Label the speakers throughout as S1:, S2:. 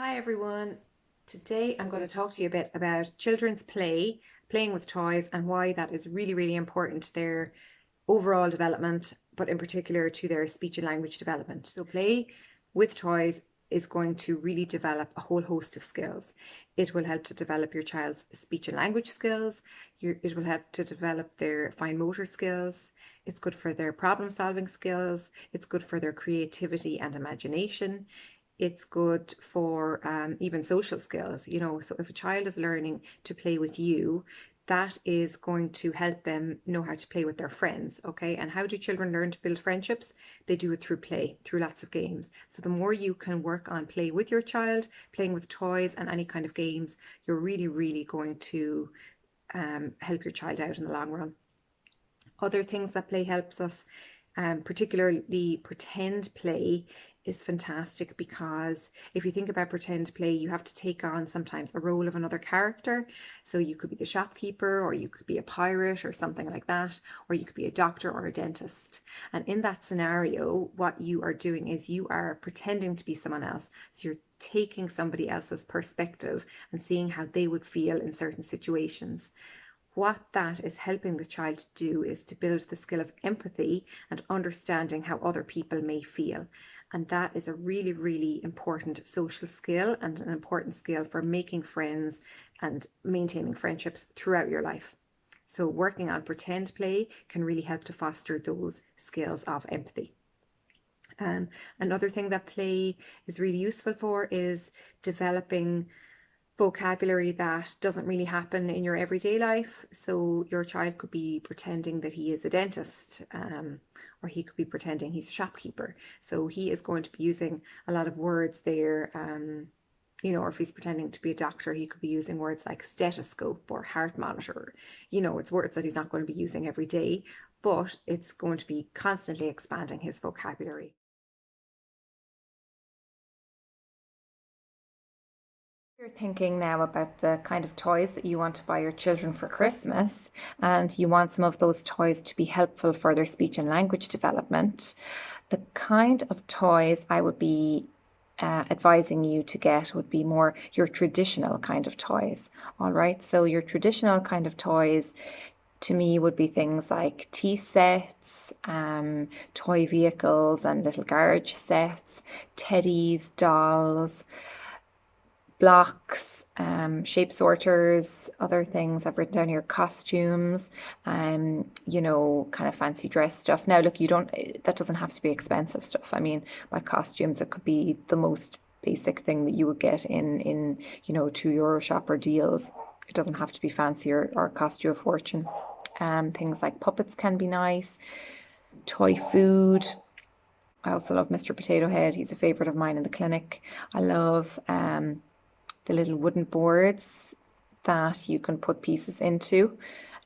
S1: Hi everyone. Today I'm going to talk to you a bit about children's play, playing with toys, and why that is really, really important to their overall development, but in particular to their speech and language development. So play with toys is going to really develop a whole host of skills. It will help to develop your child's speech and language skills. It will help to develop their fine motor skills. It's good for their problem solving skills. It's good for their creativity and imagination. It's good for even social skills, so if a child is learning to play with you, that is going to help them know how to play with their friends. Okay, and how do children learn to build friendships? They do it through play, through lots of games. So the more you can work on play with your child, playing with toys and any kind of games, you're really going to help your child out in the long run. Other things that play helps us, particularly pretend play, is fantastic, because if you think about pretend play, you have to take on sometimes a role of another character. So you could be the shopkeeper, or you could be a pirate or something like that, or you could be a doctor or a dentist. And in that scenario, what you are doing is you are pretending to be someone else. So you're taking somebody else's perspective and seeing how they would feel in certain situations. What that is helping the child to do is to build the skill of empathy and understanding how other people may feel. And that is a really important social skill, and an important skill for making friends and maintaining friendships throughout your life. So working on pretend play can really help to foster those skills of empathy. Another thing that play is really useful for is developing vocabulary that doesn't really happen in your everyday life. So your child could be pretending that he is a dentist, or he could be pretending he's a shopkeeper. So he is going to be using a lot of words there. Or if he's pretending to be a doctor, he could be using words like stethoscope or heart monitor. It's words that he's not going to be using every day, but it's going to be constantly expanding his vocabulary. You're thinking now about the kind of toys that you want to buy your children for Christmas, and you want some of those toys to be helpful for their speech and language development. The kind of toys I would be advising you to get would be more your traditional kind of toys. All right, so your traditional kind of toys to me would be things like tea sets, toy vehicles and little garage sets, teddies, dolls, blocks, shape sorters, other things I've written down here, costumes, kind of fancy dress stuff. Now, look, that doesn't have to be expensive stuff. I mean, by costumes, it could be the most basic thing that you would get in €2 shop or deals. It doesn't have to be fancy or cost you a fortune. Things like puppets can be nice, toy food. I also love Mr. Potato Head. He's a favorite of mine in the clinic. I love the little wooden boards that you can put pieces into.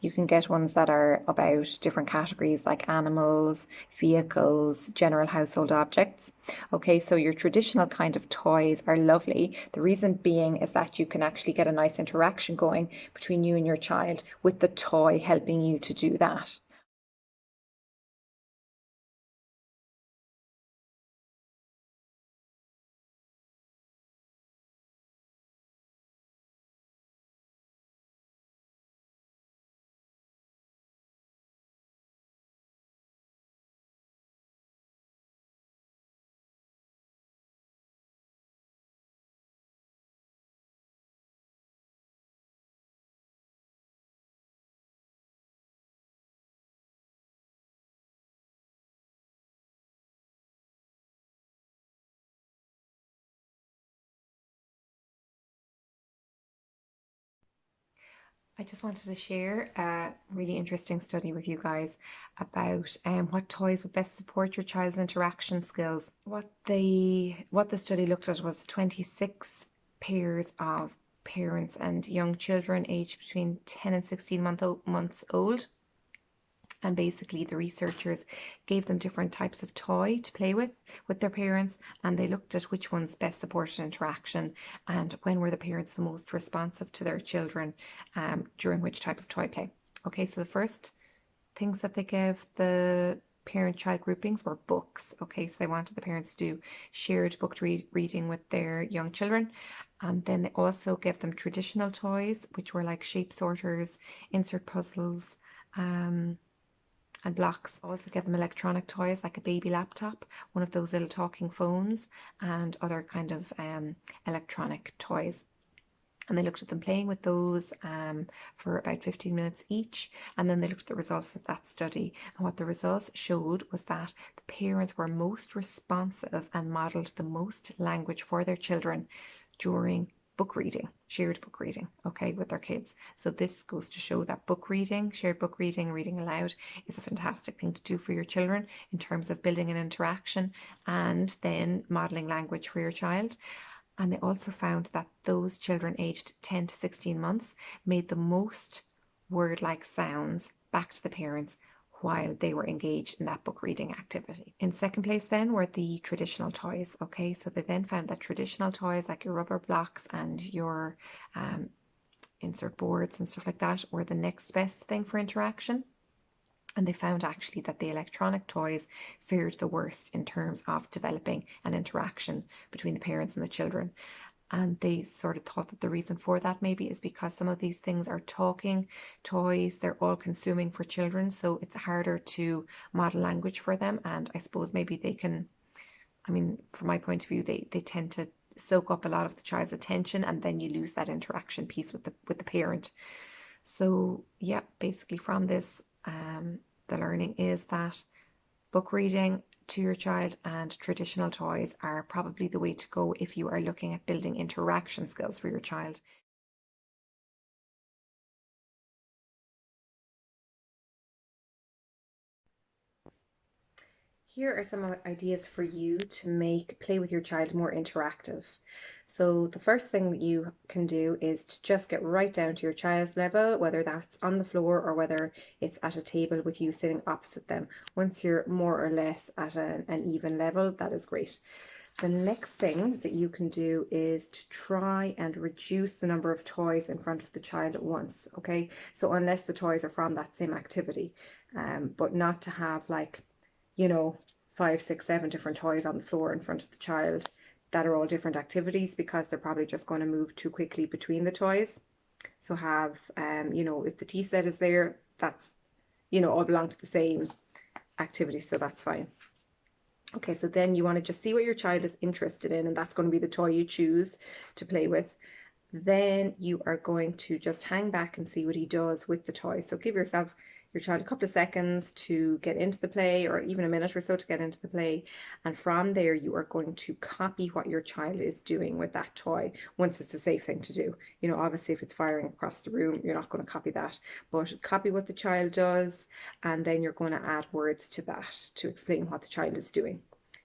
S1: You can get ones that are about different categories like animals, vehicles, general household objects. Okay, so your traditional kind of toys are lovely. The reason being is that you can actually get a nice interaction going between you and your child, with the toy helping you to do that. I just wanted to share a really interesting study with you guys about what toys would best support your child's interaction skills. What the study looked at was 26 pairs of parents and young children aged between 10 and 16 months old. And basically the researchers gave them different types of toy to play with their parents, and they looked at which ones best supported interaction and when were the parents the most responsive to their children during which type of toy play. Okay, so the first things that they gave the parent-child groupings were books. Okay, so they wanted the parents to do shared book reading with their young children. And then they also gave them traditional toys, which were like shape sorters, insert puzzles, and blocks. Also give them electronic toys like a baby laptop, one of those little talking phones, and other kind of electronic toys. And they looked at them playing with those for about 15 minutes each. And then they looked at the results of that study. And what the results showed was that the parents were most responsive and modelled the most language for their children during book reading, shared book reading, okay, with their kids. So this goes to show that book reading, shared book reading, reading aloud is a fantastic thing to do for your children in terms of building an interaction and then modelling language for your child. And they also found that those children aged 10 to 16 months made the most word-like sounds back to the parents while they were engaged in that book reading activity. In second place then were the traditional toys. Okay, so they then found that traditional toys like your rubber blocks and your insert boards and stuff like that were the next best thing for interaction. And they found actually that the electronic toys fared the worst in terms of developing an interaction between the parents and the children. And they sort of thought that the reason for that maybe is because some of these things are talking toys, they're all consuming for children, so it's harder to model language for them. And I suppose maybe they can, I mean, from my point of view, they tend to soak up a lot of the child's attention, and then you lose that interaction piece with the parent. So yeah, basically from this, the learning is that book reading to your child and traditional toys are probably the way to go if you are looking at building interaction skills for your child. Here are some ideas for you to make play with your child more interactive. So the first thing that you can do is to just get right down to your child's level, whether that's on the floor or whether it's at a table with you sitting opposite them. Once you're more or less at an even level, that is great. The next thing that you can do is to try and reduce the number of toys in front of the child at once, okay? So unless the toys are from that same activity, but not to have like, you know, 5, 6, 7 different toys on the floor in front of the child that are all different activities, because they're probably just going to move too quickly between the toys. So have, you know, if the tea set is there, that's, you know, all belong to the same activity, so that's fine. Okay, so then you want to just see what your child is interested in, and that's going to be the toy you choose to play with. Then you are going to just hang back and see what he does with the toy. So give your child a couple of seconds to get into the play, or even a minute or so to get into the play. And from there, you are going to copy what your child is doing with that toy, once it's a safe thing to do. You know, obviously if it's firing across the room, you're not going to copy that, but copy what the child does. And then you're going to add words to that to explain what the child is doing,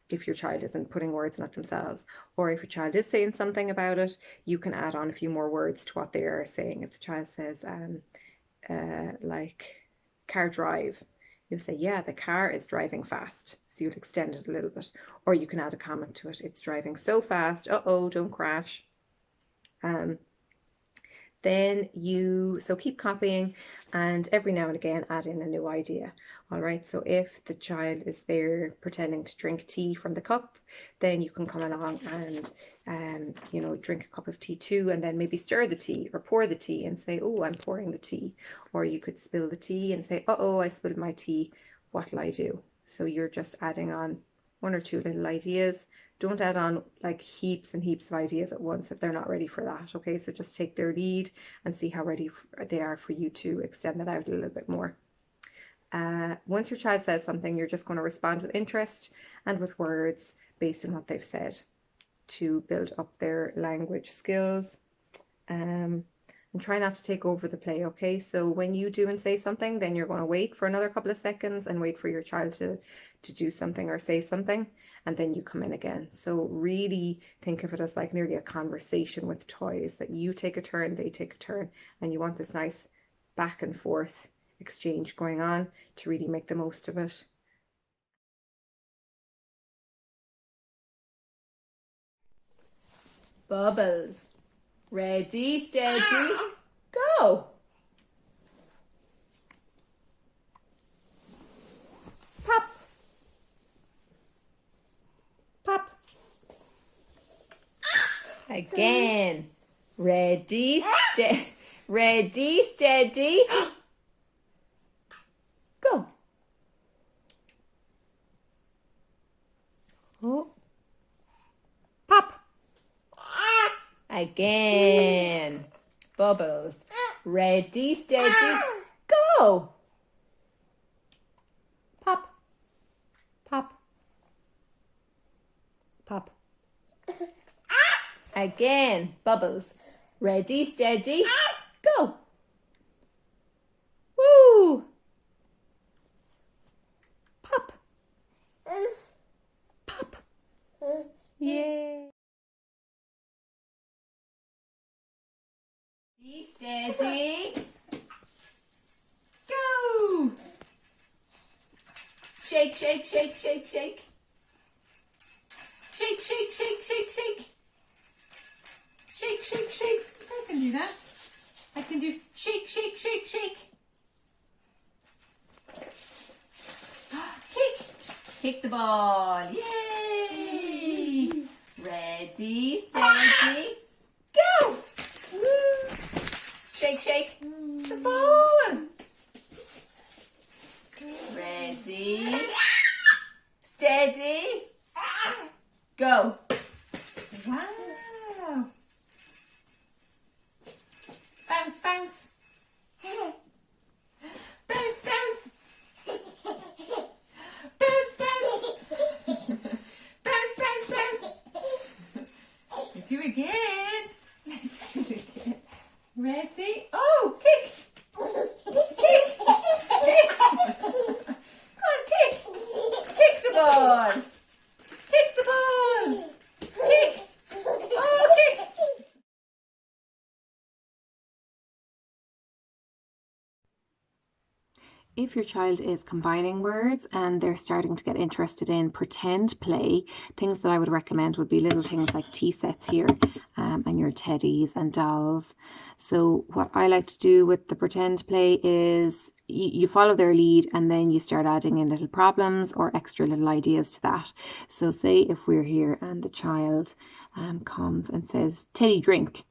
S1: if your child isn't putting words in it themselves. Or if your child is saying something about it, you can add on a few more words to what they are saying. If the child says like car drive, you'll say, yeah, the car is driving fast. So you'll extend it a little bit. Or you can add a comment to it. It's driving so fast. Uh-oh, don't crash. Then so keep copying, and every now and again add in a new idea. All right, so if the child is there pretending to drink tea from the cup, then you can come along and you know, drink a cup of tea too, and then maybe stir the tea or pour the tea and say, oh, I'm pouring the tea. Or you could spill the tea and say, uh-oh, I spilled my tea, what'll I do? So you're just adding on 1 or 2 little ideas. Don't add on like heaps and heaps of ideas at once if they're not ready for that, okay? So just take their lead and see how ready they are for you to extend that out a little bit more. Once your child says something, you're just going to respond with interest and with words based on what they've said to build up their language skills. And try not to take over the play, okay? So when you do and say something, then you're going to wait for another couple of seconds and wait for your child to do something or say something, and then you come in again. So really think of it as like nearly a conversation with toys, that you take a turn, they take a turn, and you want this nice back and forth exchange going on to really make the most of it.
S2: Bubbles. Ready, steady, go. Pop. Again. Ready, ready, steady. Go. Oh. Pop. Again. Bubbles. Ready, steady, go. Pop. Pop. Pop. Again. Bubbles. Ready, steady, go. Woo. Pop. Pop. Yay. Steady. Go. Shake, shake, shake, shake, shake. Shake, shake, shake, shake, shake. Shake, shake, shake. I can do that. I can do shake, shake, shake, shake. Kick. Kick the ball. Yay. Ready, steady, go. Woo. Shake, shake the ball. Ready, steady, go. Wow. Bounce, bounce. Bounce, bounce. Bounce, bounce. Bounce, bounce, bounce. Let's do it again. Let's do it again. Ready? Oh, kick. Kick. Kick. Come on, kick. Kick the ball. Kick the ball. Kick. Oh, kick.
S1: If your child is combining words and they're starting to get interested in pretend play, things that I would recommend would be little things like tea sets here and your teddies and dolls. So what I like to do with the pretend play is you follow their lead and then you start adding in little problems or extra little ideas to that. So say if we're here and the child comes and says, "Teddy, drink,"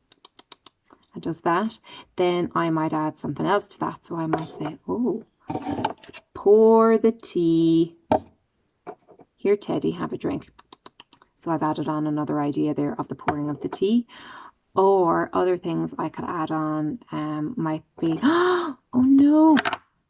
S1: and does that, then I might add something else to that. So I might say, "Oh, pour the tea. Here, Teddy, have a drink." So I've added on another idea there of the pouring of the tea. Or other things I could add on might be, "Oh no,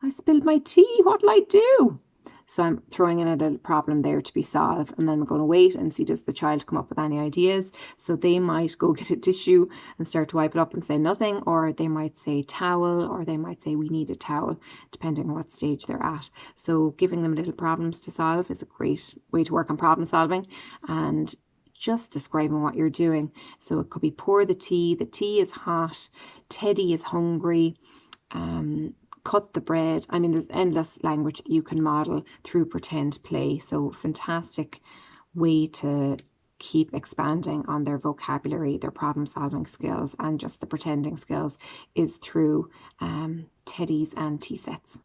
S1: I spilled my tea. What'll I do?" So I'm throwing in a little problem there to be solved, and then we're going to wait and see, does the child come up with any ideas? So they might go get a tissue and start to wipe it up and say nothing, or they might say towel, or they might say we need a towel, depending on what stage they're at. So giving them little problems to solve is a great way to work on problem solving, and just describing what you're doing. So it could be pour the tea is hot, Teddy is hungry, cut the bread. I mean, there's endless language that you can model through pretend play. So fantastic way to keep expanding on their vocabulary, their problem solving skills, and just the pretending skills is through teddies and tea sets.